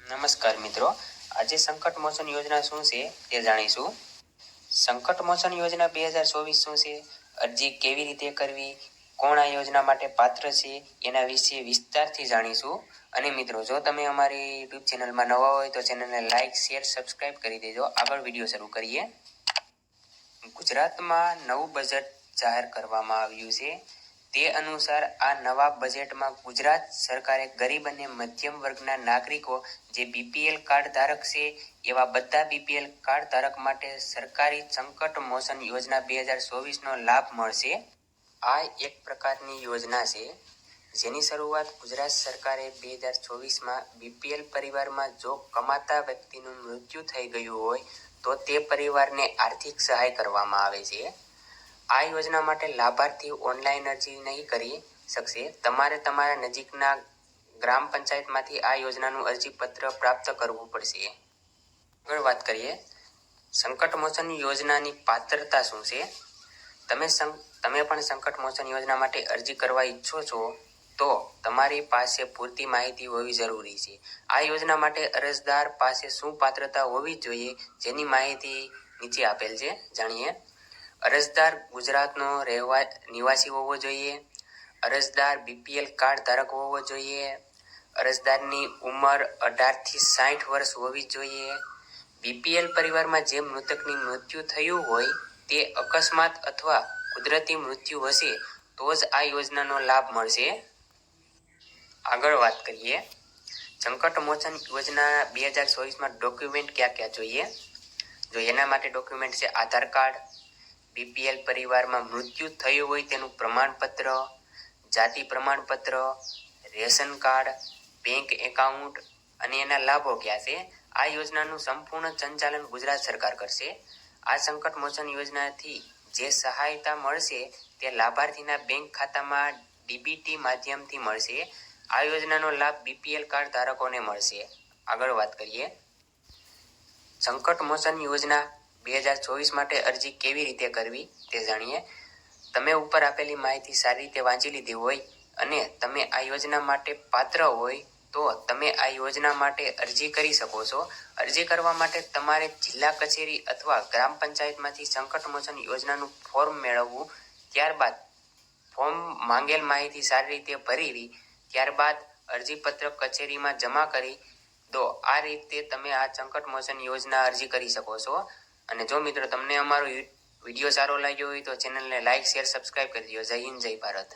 નમસ્કાર મિત્રો, આજે સંકટ મોચન યોજના શું છે તે જાણીશું. સંકટ મોચન યોજના 2024 શું છે, અરજી કેવી રીતે કરવી, કોણ આ યોજના માટે પાત્ર છે, એના વિશે વિસ્તારથી જાણીશું. અને મિત્રો, જો તમે અમારી યુટ્યુબ ચેનલમાં નવા હોય તો ચેનલને લાઇક, શેર, સબસ્ક્રાઇબ કરી દેજો. આગળ વિડીયો શરૂ કરીએ. ગુજરાતમાં નવું બજેટ જાહેર કરવામાં આવ્યું છે. તે અનુસાર આ નવા બજેટમાં ગુજરાત સરકારે ગરીબ અને મધ્યમ વર્ગના નાગરિકો જે બીપીએલ કાર્ડ ધારક છે એવા બધા બીપીએલ કાર્ડ ધારક માટે સરકારી સંકટ મોચન યોજના 2024નો લાભ મળશે. આ એક પ્રકારની યોજના છે જેની શરૂઆત ગુજરાત સરકારે 2024માં બીપીએલ પરિવારમાં જો કમાતા વ્યક્તિનું મૃત્યુ થઈ ગયું હોય તો તે પરિવારને આર્થિક સહાય કરવામાં આવે છે. આ યોજના માટે લાભાર્થી ઓનલાઈન અરજી નહીં કરી શકશે. તમારે તમારા નજીકના ગ્રામ પંચાયતમાંથી આ યોજનાનું અરજીપત્ર પ્રાપ્ત કરવું પડશે. આગળ વાત કરીએ, સંકટ મોચન યોજનાની પાત્રતા શું છે. તમે પણ સંકટ મોચન યોજના માટે અરજી કરવા ઈચ્છો છો તો તમારી પાસે પૂરતી માહિતી હોવી જરૂરી છે. આ યોજના માટે અરજદાર પાસે શું પાત્રતા હોવી જોઈએ જેની માહિતી નીચે આપેલ છે, જાણીએ. અરજદાર ગુજરાતનો નિવાસી હોવો જોઈએ. અરજદાર બીપીએલ કાર્ડ ધારક હોવો જોઈએ. અરજદારની ઉંમર 18 થી 60 વર્ષ હોવી જોઈએ. બીપીએલ પરિવારમાં જે મૃતકની મૃત્યુ થયું હોય તે અકસ્માત અથવા કુદરતી મૃત્યુ હશે તો જ આ યોજનાનો લાભ મળશે. આગળ વાત કરીએ, સંકટ મોચન યોજના 2024માં ડોક્યુમેન્ટ ક્યાં ક્યાં જોઈએ. જો એના માટે ડોક્યુમેન્ટ છે આધાર કાર્ડ, બીપીએલ પરિવારમાં મૃત્યુ થયું હોય તેનું પ્રમાણપત્ર, જાતિ પ્રમાણપત્ર, રેશન કાર્ડ, બેંક એકાઉન્ટ અને એના લાભો ક્યાં છે. આ યોજનાનું સંપૂર્ણ સંચાલન ગુજરાત સરકાર કરશે. આ સંકટ મોચન યોજનાથી જે સહાયતા મળશે તે લાભાર્થીના બેંક ખાતામાં ડીબીટી માધ્યમથી મળશે. આ યોજનાનો લાભ બીપીએલ કાર્ડ ધારકોને મળશે. આગળ વાત કરીએ, સંકટ મોચન યોજના 2024 માટે અરજી કેવી રીતે કરવી તે જાણીએ. તમે ઉપર આપેલી માહિતી સારી રીતે વાંચી લીધી હોય અને તમે આ યોજના માટે પાત્ર હોય તો તમે આ યોજના માટે અરજી કરી શકો છો. અરજી કરવા માટે તમારે જિલ્લા કચેરી અથવા ગ્રામ પંચાયતમાંથી સંકટ મોચન યોજનાનું ફોર્મ મેળવવું. ત્યારબાદ ફોર્મ માંગેલ માહિતી સારી રીતે ભરી ત્યારબાદ અરજીપત્ર કચેરીમાં જમા કરી દો. આ રીતે તમે આ સંકટ મોચન યોજના અરજી કરી શકો છો. અને જો મિત્રો તમને અમારો વિડીયો સારો લાગ્યો હોય તો ચેનલને લાઇક, શેર, સબસ્ક્રાઇબ કરી દો. જય હિન્દ, જય ભારત.